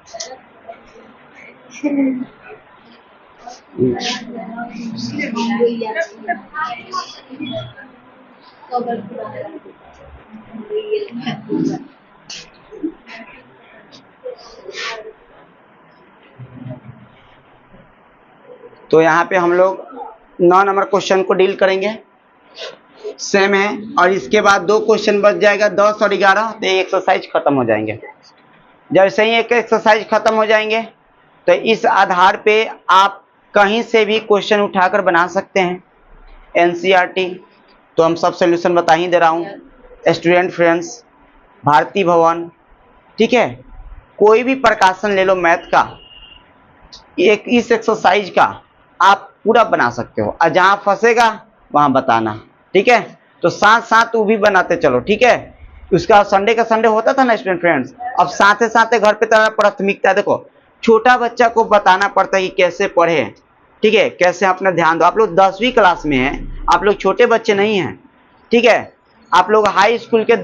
तो यहाँ पे हम लोग 9 नंबर क्वेश्चन को डील करेंगे, सेम है। और इसके बाद 2 क्वेश्चन बच जाएगा, 10 और 11, तो ये एक्सरसाइज खत्म हो जाएंगे। जैसे ही एक एक्सरसाइज खत्म हो जाएंगे तो इस आधार पे आप कहीं से भी क्वेश्चन उठाकर बना सकते हैं। एनसीईआरटी तो हम सब सोल्यूशन बता ही दे रहा हूँ, स्टूडेंट फ्रेंड्स, भारती भवन, ठीक है, कोई भी प्रकाशन ले लो मैथ का, एक इस एक्सरसाइज का आप पूरा बना सकते हो। और जहाँ फंसेगा वहाँ बताना, ठीक है। तो साथ साथ वो भी बनाते चलो, ठीक है। उसका संडे का संडे होता था ना स्टूडेंट फ्रेंड्स, अब साथ साथ घर पे तरह प्राथमिकता, देखो छोटा बच्चा को बताना पड़ता है कि कैसे पढ़े, ठीक है, कैसे अपना ध्यान दो। आप लोग 10वीं क्लास में हैं, आप लोग छोटे बच्चे नहीं हैं, ठीक है। आप लोग हाई स्कूल के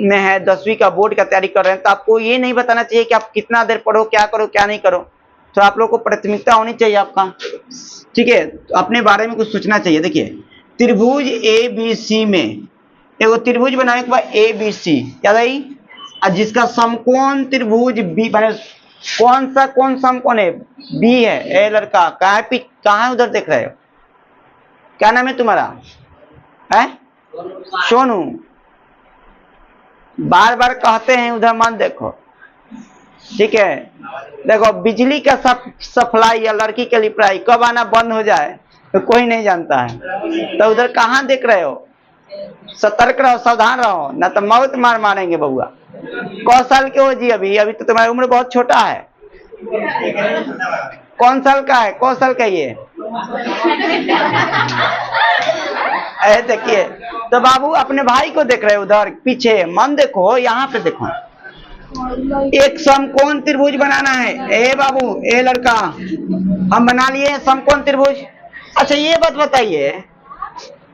में है, 10वीं का बोर्ड का तैयारी कर रहे हैं, तो आपको ये नहीं बताना चाहिए कि आप कितना देर पढ़ो, क्या करो क्या नहीं करो। तो आप लोग को प्राथमिकता होनी चाहिए आपका, ठीक है। तो अपने बारे में कुछ सोचना चाहिए। देखिए त्रिभुज ABC में एगो त्रिभुज बनाने के बाद ABC क्या रही, और जिसका समकोण त्रिभुज B माने कौन समकोण है, B है। ए लड़का कहाँ है उधर देख रहे हो, क्या नाम है तुम्हारा, है सोनू, बार बार कहते हैं उधर मत देखो, ठीक है। देखो बिजली का सप्लाई या लड़की के लिए पढ़ाई कब आना बंद हो जाए तो कोई नहीं जानता है। तो उधर कहाँ देख रहे हो, सतर्क रहो, सावधान रहो, ना तो मौत मार मारेंगे बउआ। कौन साल के हो जी, अभी तो तुम्हारी उम्र बहुत छोटा है। कौन साल का है, कौन साल का ये देखिए। तो बाबू अपने भाई को देख रहे हो उधर पीछे, मन देखो, यहाँ पे देखो। एक समकोण त्रिभुज बनाना है। ए बाबू, ए लड़का, हम बना लिए समकोण त्रिभुज। अच्छा ये बात बताइए,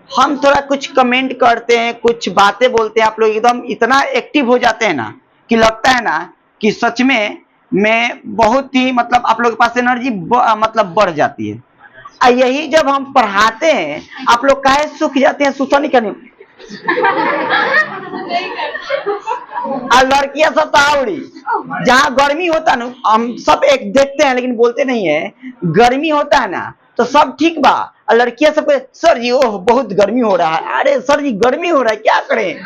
हम थोड़ा कुछ कमेंट करते हैं, कुछ बातें बोलते हैं, आप लोग एकदम इतना एक्टिव हो जाते हैं ना कि लगता है ना कि सच में मैं बहुत ही मतलब आप लोग के पास एनर्जी मतलब बढ़ जाती है। यही जब हम पढ़ाते हैं आप लोग काहे सूख जाते हैं, सूखा नहीं करने। लड़कियां सब तावड़ी, जहाँ गर्मी होता है ना, हम सब एक देखते हैं लेकिन बोलते नहीं है। गर्मी होता है ना तो सब ठीक बा, और लड़कियां सब सर जी ओह बहुत गर्मी हो रहा है, अरे सर जी गर्मी हो रहा है क्या करें,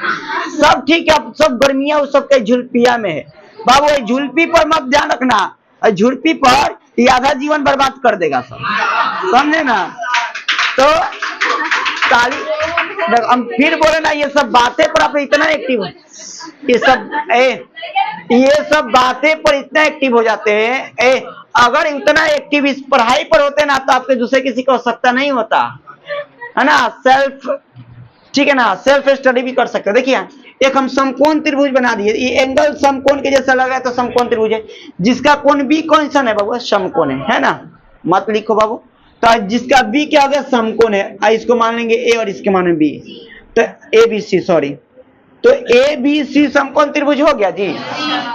सब ठीक है, सब गर्मियां उस सबके झुलपिया में है। बाबू झुलपी पर मत ध्यान रखना, झुलपी पर ये आधा जीवन बर्बाद कर देगा सब, समझे ना। तो हम फिर बोले ना, ये सब बातें पर आप इतना एक्टिव, ये सब बातें पर इतना एक्टिव हो जाते हैं। अगर इतना एक्टिव इस पढ़ाई पर होते ना तो आपके दूसरे किसी को आवश्यकता नहीं होता है ना। सेल्फ, ठीक है ना, सेल्फ स्टडी भी कर सकते हैं। देखिए एक हम समकोण त्रिभुज बना दिए, ये एंगल समकोण के जैसा लग रहा है तो समकोण त्रिभुज है। जिसका कोण B कौन सा है बाबू, समकोण है ना, मत लिखो बाबू। तो जिसका B क्या हो गया, समकोण है, इसको मान लेंगे A और इसके मान B, तो ABC सॉरी, तो ABC समकोण त्रिभुज हो गया जी।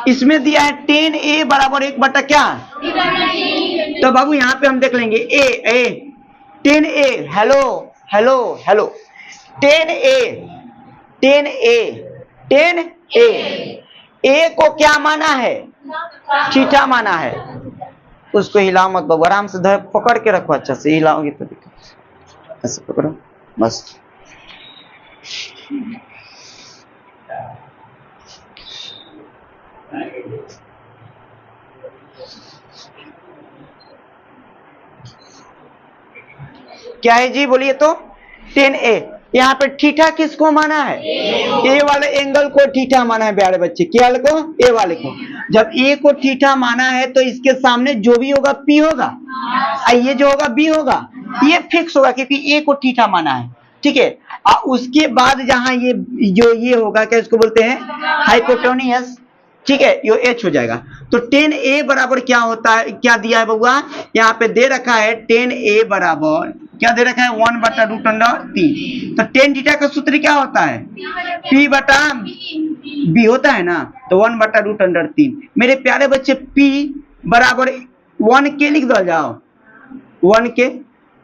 इसमें दिया है 10A बराबर 1 बटा क्या, तो बाबू यहाँ पे हम देख लेंगे A 10A, hello hello hello, 10A A को क्या माना है, थीटा माना है। उसको हिलाओ मत बाबू, आराम से धर पकड़ के रखो, अच्छा से हिलाओगे तो दिक्कत, ऐसे पकड़ो बस। क्या है जी बोलिए तो, 10A। यहाँ पे थीटा किसको माना है, ए वाले एंगल को थीटा माना है प्यारे बच्चे, क्या वाले को, ए वाले को। जब ए को थीटा माना है तो इसके सामने जो भी होगा P होगा, ये जो होगा B होगा, ये फिक्स होगा क्योंकि ए को थीटा माना है, ठीक है। उसके बाद जहां ये जो ये होगा क्या इसको बोलते हैं, हाइपोटेन्यूज, ठीक है, ये H हो जाएगा। तो 10A बराबर क्या होता है, क्या दिया है बउआ, यहाँ पे दे रखा है 10A बराबर क्या दे रखा है, 1/√3। तो tan थीटा का सूत्र क्या होता है, P बटा B होता है ना, तो 1/√3। मेरे प्यारे बच्चे P बराबर 1k लिख दो जाओ, 1k।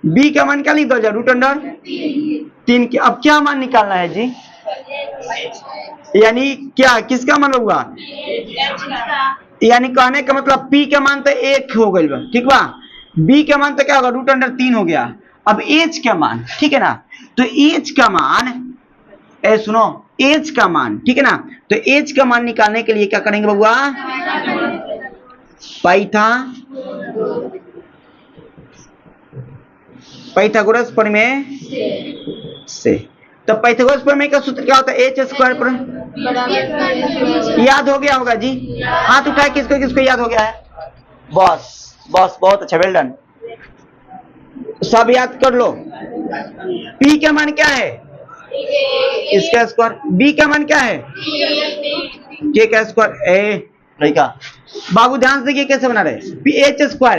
b का मान क्या लिख दो जाओ, रूट अंडर 3 के। अब क्या मान निकालना है जी, यानी क्या किसका मान होगा, यानी कहने का मतलब p का मान तो 1 हो गई, ठीक बा, b का मान तो क्या होगा, रूट अंडर 3 हो गया। अब h का मान, ठीक है ना, तो h का मान, सुनो, h का मान, ठीक है ना, तो h का मान निकालने के लिए क्या करेंगे बबुआ, पाइथागोरस प्रमेय से। तो पाइथागोरस प्रमेय का सूत्र क्या होता है, एच स्क्वायर पर, याद हो गया होगा जी, हाथ उठाए किसको किसको याद हो गया है, बस बस, बहुत अच्छा, वेल डन, सब याद कर लो। p का मान क्या है, इसका स्क्वायर, b का मान क्या है, k का स्क्वायर। लड़का बाबू ध्यान से देखिए कैसे बना रहे, एच स्क्वायर,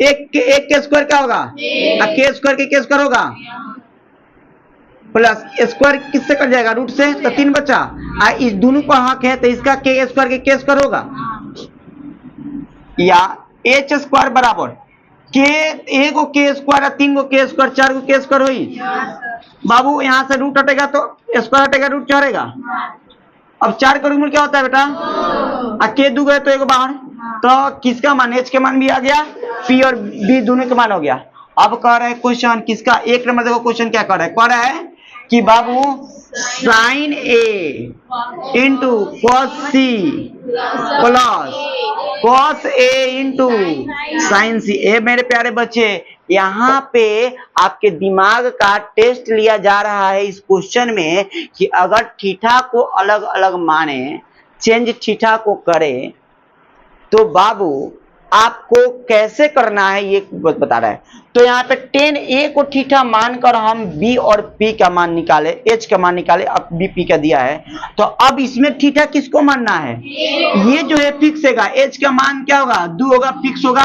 एक के स्क्वायर क्या होगा, के स्क्वायर के स्क्वायर होगा, प्लस स्क्वायर किससे कट जाएगा, रूट से, तो 3 बचा, इस दोनों पर हक है तो इसका के स्क्वायर के स्क्वायर होगा, या एच स्क्वायर बराबर के, एक गो के स्क्वायर, 3 गो के स्क्वायर, 4 गो के स्क्वायर हुई बाबू, यहां से रूट हटेगा तो स्क्वायर हटेगा, रूट चढ़ेगा। अब 4 का रूट क्या होता है बेटा, के 2 गए तो एक बाहर, तो किसका मान, एच के मान भी आ गया, पी और बी दोनों का मान हो गया। अब कह रहा है क्वेश्चन किसका, एक नंबर देखो क्वेश्चन क्या कर रहा है, कह रहा है कि बाबू sine A into cos C plus cos A into sine C. ए मेरे प्यारे बच्चे, यहाँ पे आपके दिमाग का टेस्ट लिया जा रहा है इस क्वेश्चन में कि अगर थीटा को अलग अलग माने, चेंज थीटा को करे, तो बाबू आपको कैसे करना है ये बता रहा है। तो यहाँ पे tan a को थीटा मानकर हम b और p का मान निकाले, h का मान निकाले, अब b p का दिया है, तो अब इसमें थीटा किसको मानना है, ये जो है फिक्स है, h का मान क्या होगा, 2 होगा, फिक्स होगा,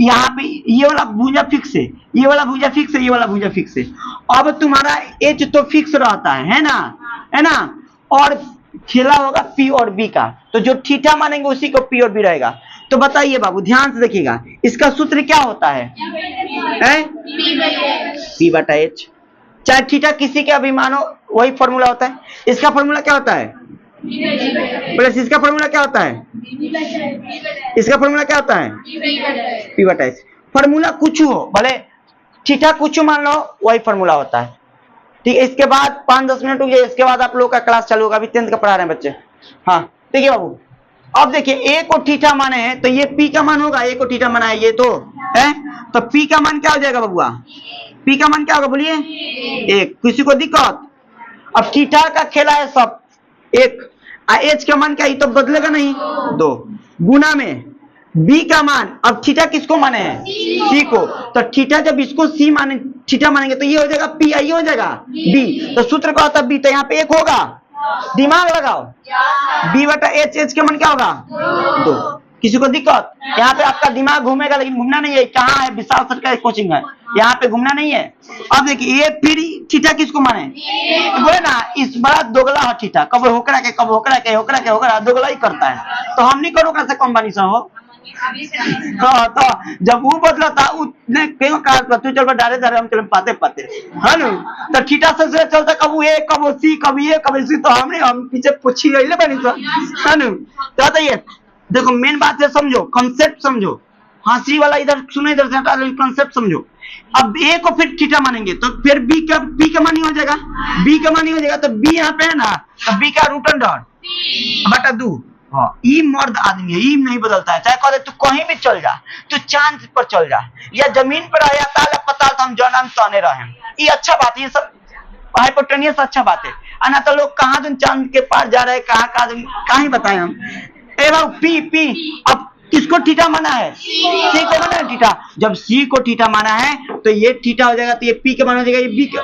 यहाँ पे ये वाला भुजा फिक्स है, ये वाला भुजा फिक्स है, ये वाला भुजा फिक्स है। अब तुम्हारा h तो फिक्स रहता है ना, है ना, और खेला होगा p और b का, तो जो थीटा मानेंगे उसी को p और b रहेगा। तो बताइए बाबू ध्यान से देखिएगा, इसका सूत्र क्या होता है, p बटा h, चाहे थीटा किसी के अभी मानो वही फॉर्मूला होता है। इसका फॉर्मूला क्या होता है, प्लस इसका फॉर्मूला क्या होता है, इसका फॉर्मूला क्या होता है, p बटा h। फॉर्मूला कुछ हो, भले थीटा कुछ मान लो, वही फॉर्मूला होता है, ठीक है। इसके बाद 5-10 मिनट हो गए, इसके बाद आप लोग का क्लास चालू होगा, अभी 10th का पढ़ा रहे हैं बच्चे। हाँ देखिए बाबू, अब देखिए a को थीटा माने हैं तो ये p का मान होगा, a को थीटा माना है ये तो है, तो p का मान क्या हो जाएगा बबुआ, p का मान क्या होगा बोलिए, 1, किसी को दिक्कत। अब थीटा का खेला है सब 1, h का मान क्या, ये तो बदलेगा नहीं, 2 गुना में b का मान, अब थीटा किसको माने हैं, c को, तो थीटा जब इसको c माने, थीटा मानेंगे तो ये हो जाएगा p, ये हो जाएगा b, तो सूत्र का होता है b, तो यहाँ पे 1 होगा, दिमाग लगाओ, b बटा h, h का मान क्या होगा 2, किसी को दिक्कत, यहाँ पे आपका दिमाग घूमेगा लेकिन घूमना नहीं है, कहाँ है विशाल सर का कोचिंग है, यहाँ पे घूमना नहीं है। अब देखिए ये फिर थीटा किसको माने, बोले ना इस बड़ा दोगला है थीटा, कब होकरा के कब होकरा के होकरा के होकरा, दोगला ही करता है, तो हम नहीं करो कैसे कॉम्बिनेशन हो। तो जब वो बदला था उसने क्यों कहा तू चल डाले जा रहे हम चल पाते पाते, है ना, तो थीटा से चलता कब वो ए कब वो सी कब ये कब सी, तो हमने हम पीछे पूछी गई बनी तो, है ना। तो बताइए देखो मेन बात है, समझो कंसेप्ट समझो, हंसी वाला इधर सुनो, इधर से कंसेप्ट समझो। अब ए को फिर थीटा मानेंगे तो फिर बी का मान ही हो जाएगा, बी का मान ही हो जाएगा, तो बी यहाँ पे है ना, तो बी का रूट अंडर बटा 2। हाँ ई मर्द आदमी है, ई नहीं बदलता है, चाहे कह तू कहीं भी चल जा, तू चांद पर चल जा या जमीन पर रह, ताला पताल तो हम जन्म तने रहे, ये अच्छा बात है, ये सब हाइपोटेनियस अच्छा बात है, ना तो लोग कहाँ तुम चांद के पार जा रहे, कहाँ ही बताए हम। ए बाबू पी अब किसको थीटा माना है, सी को माना है थीटा, जब सी को थीटा माना है तो ये थीटा हो जाएगा, तो ये पी का मान हो जाएगा, ये बी का,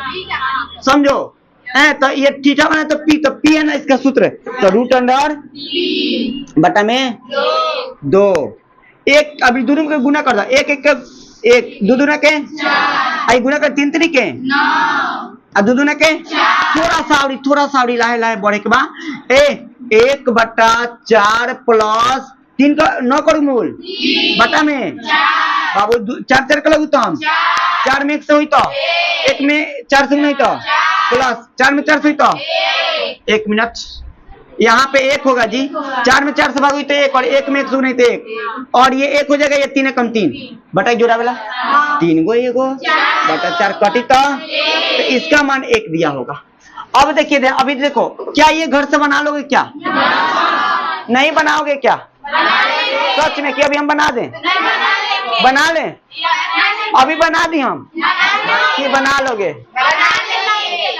समझो है, तो ये थीटा माना तो पी है ना इसका सूत्र, तो रूट अंडर बटा में 2, 1 अभी दोनों के गुना कर दो, 1 2 दूना के 4, गुना कर 3 3 के 9, 2 दूना के थोड़ा सा लाहे बढ़े के बाद 1 बटा 4 प्लस 3 का 9 का वर्गमूल बटा में बाबू 4 4 का लघुत्तम 4 में 1 से हुई तो 1 में 4 से नहीं तो प्लस 4 में 4 से हुई तो 1 मिनट यहाँ पे 1 होगा जी। 4 में 4 से भाग हुई तो 1 और 1 में 1 से नहीं तो 1 और ये 1 हो जाएगा। ये 3 कम 3 बटा जोड़ा वाला 3 गो 1 बटा 4 कटी तो इसका मान 1 दिया होगा। अब देखिए अभी देखो क्या ये घर से बना लोगे क्या? नहीं बनाओगे क्या? सच में कि अभी हम बना दें? बना लें? अभी बना दी हम कि बना लोगे?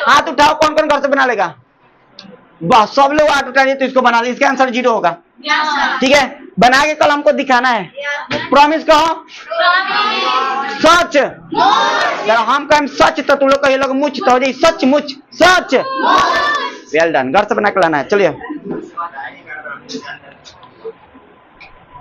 हाथ उठाओ कौन कौन घर से बना लेगा? बस सब लोग हाथ उठा दिए तो इसको बना दे। इसका आंसर 0 होगा। ठीक है, बना के कल हमको दिखाना है। प्रॉमिस कहो सच। हम कहें सच तो तुम लोग कहिए लोग मुच तो हो जाए सच मुच सच। Well done. घर से बना के लाना है। चलिए